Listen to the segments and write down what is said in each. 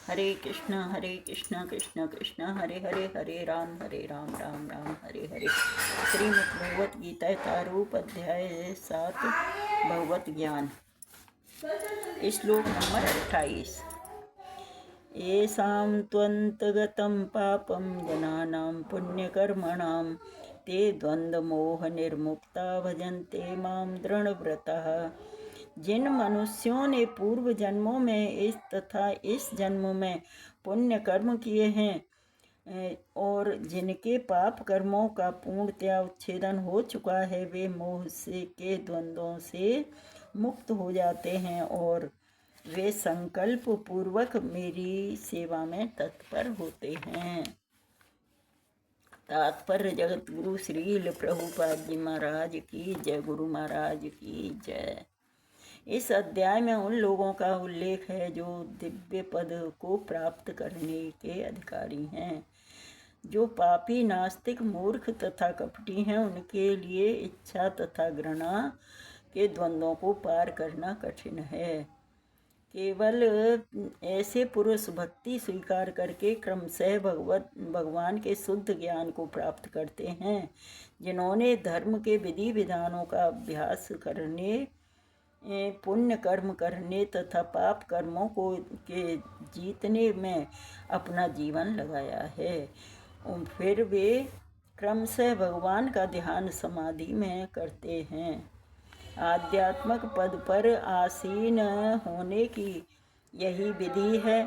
हरे कृष्ण कृष्ण कृष्ण हरे हरे, हरे राम राम राम हरे हरे। श्रीमद् भगवत गीता तारूप अध्याय 7 भगवत ज्ञान, श्लोक नंबर 28। येषां त्वन्तगतं पापं जनानां पुण्यकर्मणां ते द्वन्द्वमोहनिर्मुक्ता भजन्ते मां दृढ़व्रतः। जिन मनुष्यों ने पूर्व जन्मों में इस जन्म में पुण्य कर्म किए हैं और जिनके पाप कर्मों का पूर्णतया उच्छेदन हो चुका है, वे मोह से के द्वंद्वों से मुक्त हो जाते हैं और वे संकल्प पूर्वक मेरी सेवा में तत्पर होते हैं। तात्पर्य जगत गुरु श्रील प्रभुपाद जी महाराज की जय। गुरु महाराज की जय। इस अध्याय में उन लोगों का उल्लेख है जो दिव्य पद को प्राप्त करने के अधिकारी हैं। जो पापी, नास्तिक, मूर्ख तथा कपटी हैं, उनके लिए इच्छा तथा घृणा के द्वंद्वों को पार करना कठिन है। केवल ऐसे पुरुष भक्ति स्वीकार करके क्रमशः भगवान के शुद्ध ज्ञान को प्राप्त करते हैं, जिन्होंने धर्म के विधि विधानों का अभ्यास करने, पुण्य कर्म करने तथा पाप कर्मों को के जीतने में अपना जीवन लगाया है। फिर वे क्रमशः भगवान का ध्यान समाधि में करते हैं। आध्यात्मक पद पर आसीन होने की यही विधि है।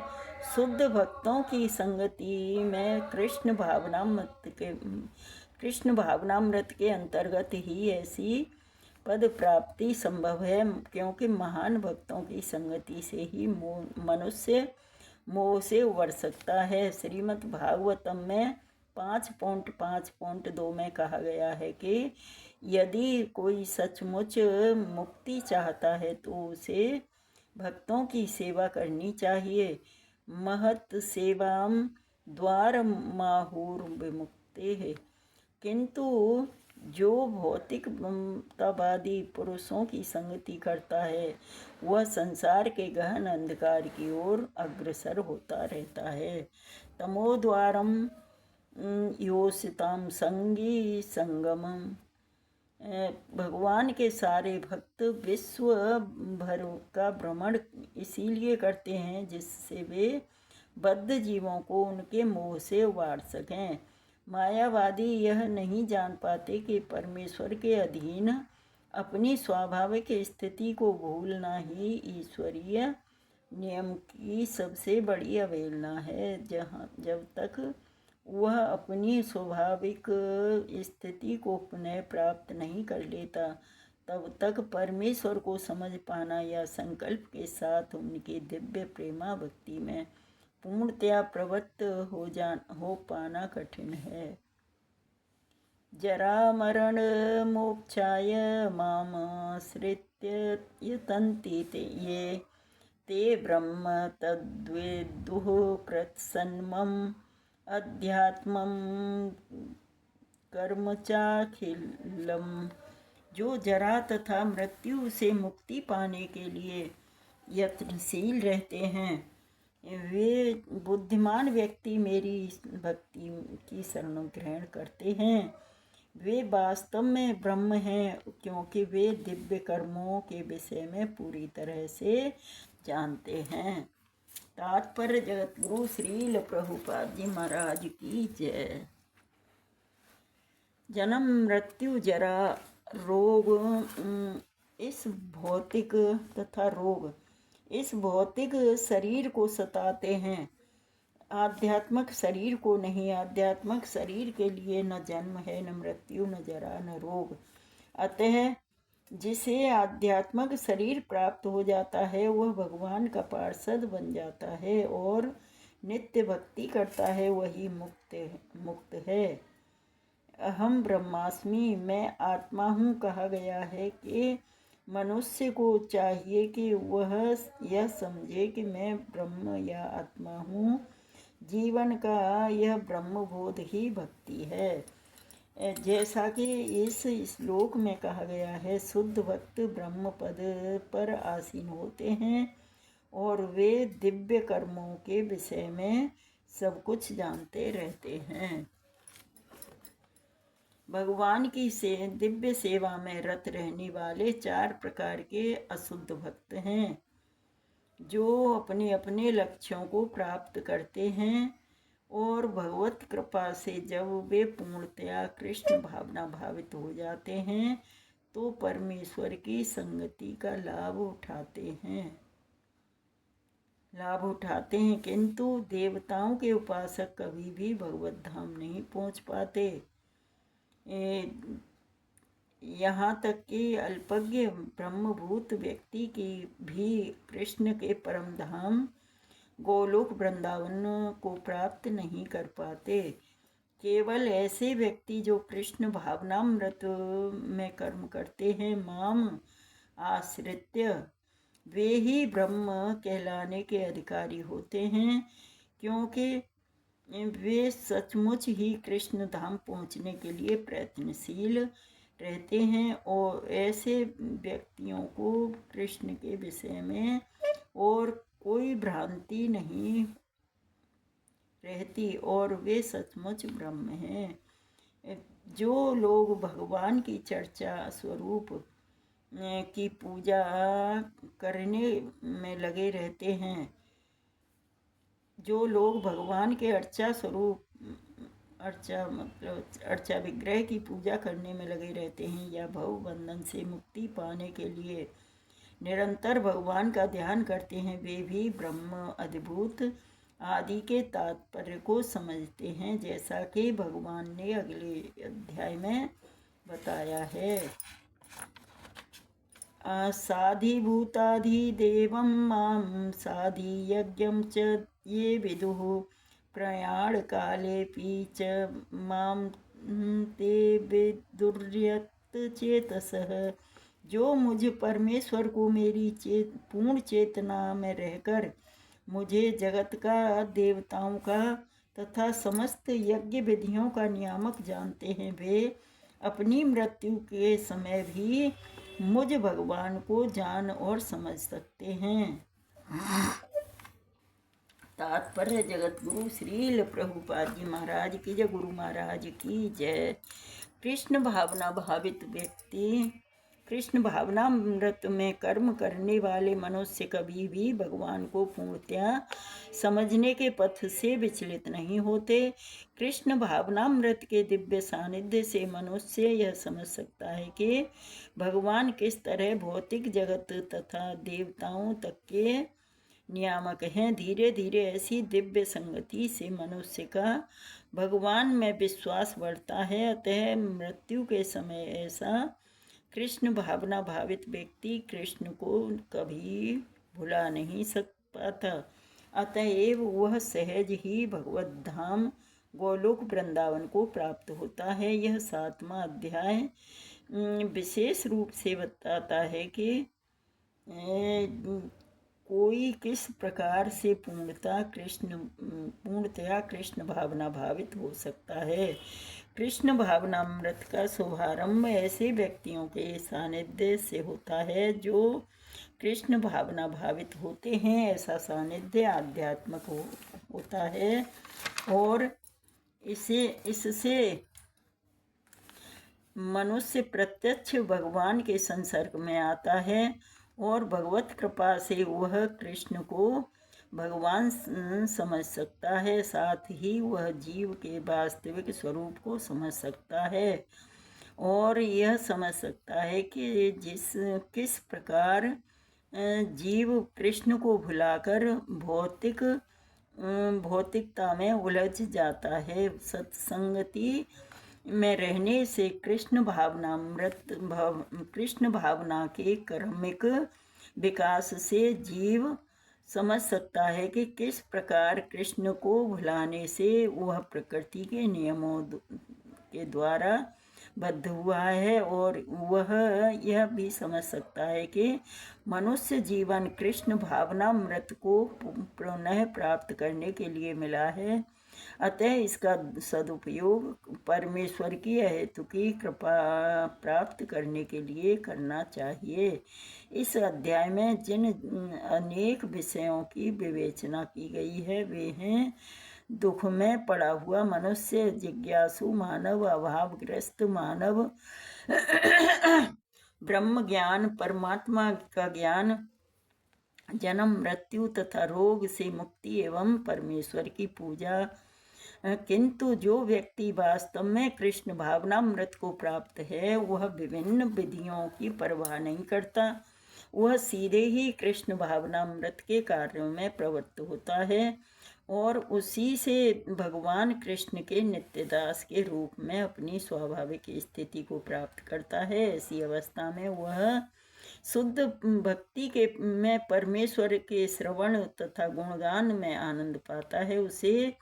शुद्ध भक्तों की संगति में कृष्ण भावनामृत के अंतर्गत ही ऐसी पद प्राप्ति संभव है, क्योंकि महान भक्तों की संगति से ही मनुष्य मोह से उबर सकता है। श्रीमद् भागवतम में 5.5.2 में कहा गया है कि यदि कोई सचमुच मुक्ति चाहता है तो उसे भक्तों की सेवा करनी चाहिए। महत् सेवाम द्वार माहुर विमुक्ते है। किंतु जो भौतिकतावादी पुरुषों की संगति करता है, वह संसार के गहन अंधकार की ओर अग्रसर होता रहता है। तमोद्वारम योषिताम संगी संगमम। भगवान के सारे भक्त विश्व भर का भ्रमण इसीलिए करते हैं जिससे वे बद्ध जीवों को उनके मोह से उबार सकें। मायावादी यह नहीं जान पाते कि परमेश्वर के अधीन अपनी स्वाभाविक स्थिति को भूलना ही ईश्वरीय नियम की सबसे बड़ी अवहेलना है। जब तक वह अपनी स्वाभाविक स्थिति को पुनः प्राप्त नहीं कर लेता, तब तक परमेश्वर को समझ पाना या संकल्प के साथ उनकी दिव्य प्रेमा भक्ति में पूर्णतया प्रवृत्त हो पाना कठिन है। जरा मरण मोक्षाय माम आश्रित्य यतन्ति ते ब्रह्म तद्विदुः कृत्सन्मम अध्यात्मम कर्म चाखिलम। जो जरा तथा मृत्यु से मुक्ति पाने के लिए यत्नशील रहते हैं, वे बुद्धिमान व्यक्ति मेरी भक्ति की शरण ग्रहण करते हैं। वे वास्तव में ब्रह्म हैं, क्योंकि वे दिव्य कर्मों के विषय में पूरी तरह से जानते हैं। तात्पर्य जगत गुरु श्रील प्रभुपाद जी महाराज की जय। जन्म, मृत्यु, जरा, रोग, इस भौतिक शरीर को सताते हैं, आध्यात्मिक शरीर को नहीं। आध्यात्मिक शरीर के लिए न जन्म है, न मृत्यु, न जरा, न रोग। अतः जिसे आध्यात्मिक शरीर प्राप्त हो जाता है, वह भगवान का पार्षद बन जाता है और नित्य भक्ति करता है, वही मुक्त है। अहम ब्रह्मास्मि, मैं आत्मा हूँ कहा गया है कि मनुष्य को चाहिए कि वह यह समझे कि मैं ब्रह्म या आत्मा हूँ। जीवन का यह ब्रह्मबोध ही भक्ति है। जैसा कि इस श्लोक में कहा गया है, शुद्ध भक्त ब्रह्म पद पर आसीन होते हैं और वे दिव्य कर्मों के विषय में सब कुछ जानते रहते हैं। भगवान की दिव्य सेवा में रत रहने वाले 4 प्रकार के अशुद्ध भक्त हैं, जो अपने अपने लक्ष्यों को प्राप्त करते हैं और भगवत कृपा से जब वे पूर्णतया कृष्ण भावना भावित हो जाते हैं तो परमेश्वर की संगति का लाभ उठाते हैं। किंतु देवताओं के उपासक कभी भी भगवत धाम नहीं पहुंच पाते। यहाँ तक कि अल्पज्ञ ब्रह्मभूत व्यक्ति की भी कृष्ण के परम धाम गोलोक वृंदावन को प्राप्त नहीं कर पाते। केवल ऐसे व्यक्ति जो कृष्ण भावनामृत में कर्म करते हैं, माम आश्रित्य, वे ही ब्रह्म कहलाने के अधिकारी होते हैं, क्योंकि वे सचमुच ही कृष्ण धाम पहुँचने के लिए प्रयत्नशील रहते हैं और ऐसे व्यक्तियों को कृष्ण के विषय में और कोई भ्रांति नहीं रहती और वे सचमुच ब्रह्म हैं। जो लोग भगवान की चर्चा स्वरूप की पूजा करने में लगे रहते हैं, जो लोग भगवान के अर्चा विग्रह की पूजा करने में लगे रहते हैं या भव बंधन से मुक्ति पाने के लिए निरंतर भगवान का ध्यान करते हैं, वे भी ब्रह्म अद्भुत आदि के तात्पर्य को समझते हैं, जैसा कि भगवान ने अगले अध्याय में बताया है। साधिभूताधिदेवं मां साधियज्ञं च ये विदुः प्रयाणकालेऽपि च मां ते विदुर्यतचेतसः। जो मुझ परमेश्वर को मेरी पूर्ण चेतना में रहकर मुझे जगत का, देवताओं का तथा समस्त यज्ञ विधियों का नियामक जानते हैं, वे अपनी मृत्यु के समय भी मुझ भगवान को जान और समझ सकते हैं। तात्पर्य जगत गुरु श्रील प्रभुपाद जी महाराज की जय, गुरु महाराज की जय। कृष्ण भावना भावित व्यक्ति, कृष्ण भावनामृत में कर्म करने वाले मनुष्य कभी भी भगवान को पूर्णतया समझने के पथ से विचलित नहीं होते। कृष्ण भावनामृत के दिव्य सानिध्य से मनुष्य यह समझ सकता है कि भगवान किस तरह भौतिक जगत तथा देवताओं तक के नियामक हैं। धीरे धीरे ऐसी दिव्य संगति से मनुष्य का भगवान में विश्वास बढ़ता है। अतः मृत्यु के समय ऐसा कृष्ण भावना भावित व्यक्ति कृष्ण को कभी भुला नहीं पाता। अतएव वह सहज ही भगवत धाम गोलोक वृंदावन को प्राप्त होता है। यह 7वां अध्याय विशेष रूप से बताता है कि कोई किस प्रकार से पूर्णतया कृष्ण भावना भावित हो सकता है। कृष्ण भावनामृत का शुभारंभ ऐसे व्यक्तियों के सानिध्य से होता है जो कृष्ण भावना भावित होते हैं। ऐसा सानिध्य आध्यात्मिक होता है और इससे मनुष्य प्रत्यक्ष भगवान के संसर्ग में आता है और भगवत कृपा से वह कृष्ण को भगवान समझ सकता है, साथ ही वह जीव के वास्तविक स्वरूप को समझ सकता है और यह समझ सकता है कि किस प्रकार जीव कृष्ण को भुलाकर भौतिकता में उलझ जाता है। सत्संगति में रहने से कृष्ण भावना के क्रमिक विकास से जीव समझ सकता है कि किस प्रकार कृष्ण को भुलाने से वह प्रकृति के नियमों के द्वारा बद्ध हुआ है और वह यह भी समझ सकता है कि मनुष्य जीवन कृष्ण भावनामृत को पुनः प्राप्त करने के लिए मिला है। अतः इसका सदुपयोग परमेश्वर की अहेतु की कृपा प्राप्त करने के लिए करना चाहिए। इस अध्याय में जिन अनेक विषयों की विवेचना की गई है वे हैं दुख में पड़ा हुआ मनुष्य, जिज्ञासु मानव, अभावग्रस्त मानव, ब्रह्म ज्ञान, परमात्मा का ज्ञान, जन्म मृत्यु तथा रोग से मुक्ति एवं परमेश्वर की पूजा। किंतु जो व्यक्ति वास्तव में कृष्ण भावनामृत को प्राप्त है वह विभिन्न विधियों की परवाह नहीं करता, वह सीधे ही कृष्ण भावनामृत के कार्यों में प्रवृत्त होता है और उसी से भगवान कृष्ण के नित्यदास के रूप में अपनी स्वाभाविक स्थिति को प्राप्त करता है। ऐसी अवस्था में वह शुद्ध भक्ति के में परमेश्वर के श्रवण तथा गुणगान में आनंद पाता है। उसे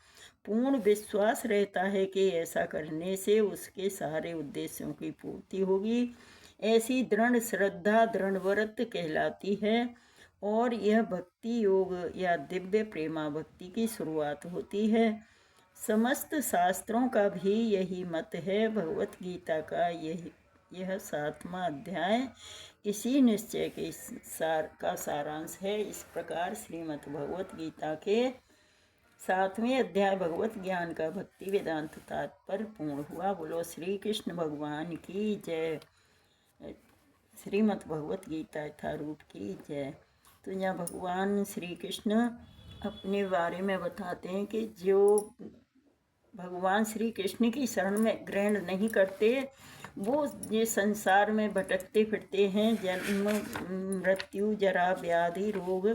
पूर्ण विश्वास रहता है कि ऐसा करने से उसके सारे उद्देश्यों की पूर्ति होगी। ऐसी दृढ़ श्रद्धा दृढ़ व्रत कहलाती है और यह भक्ति योग या दिव्य प्रेमा भक्ति की शुरुआत होती है। समस्त शास्त्रों का भी यही मत है। भगवत गीता का यह 7वां अध्याय इसी निश्चय के का सारांश है। इस प्रकार श्रीमद् भगवत गीता के 7वें अध्याय भगवत ज्ञान का भक्ति वेदांत तात्पर्य पूर्ण हुआ। बोलो श्री कृष्ण भगवान की जय। श्रीमद् भगवत गीता यथारूप की जय। तो यहाँ भगवान श्री कृष्ण अपने बारे में बताते हैं कि जो भगवान श्री कृष्ण की शरण में ग्रहण नहीं करते वो ये संसार में भटकते फिरते हैं। जन्म मृत्यु जरा व्याधि रोग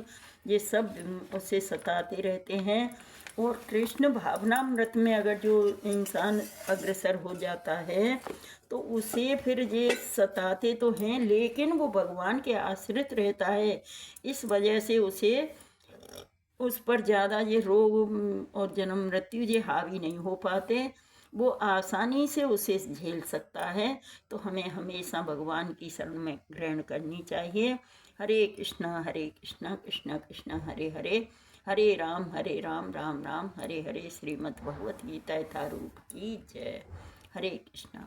ये सब उसे सताते रहते हैं। और कृष्ण भावनामृत में अगर जो इंसान अग्रसर हो जाता है तो उसे फिर ये सताते तो हैं लेकिन वो भगवान के आश्रित रहता है। इस वजह से उसे उस पर ज़्यादा ये रोग और जन्म मृत्यु ये हावी नहीं हो पाते, वो आसानी से उसे झेल सकता है। तो हमें हमेशा भगवान की शरण में ग्रहण करनी चाहिए। हरे कृष्णा कृष्णा कृष्णा हरे हरे, हरे राम राम राम हरे हरे। श्रीमद् भगवत गीता यथारूप की जय। हरे कृष्णा।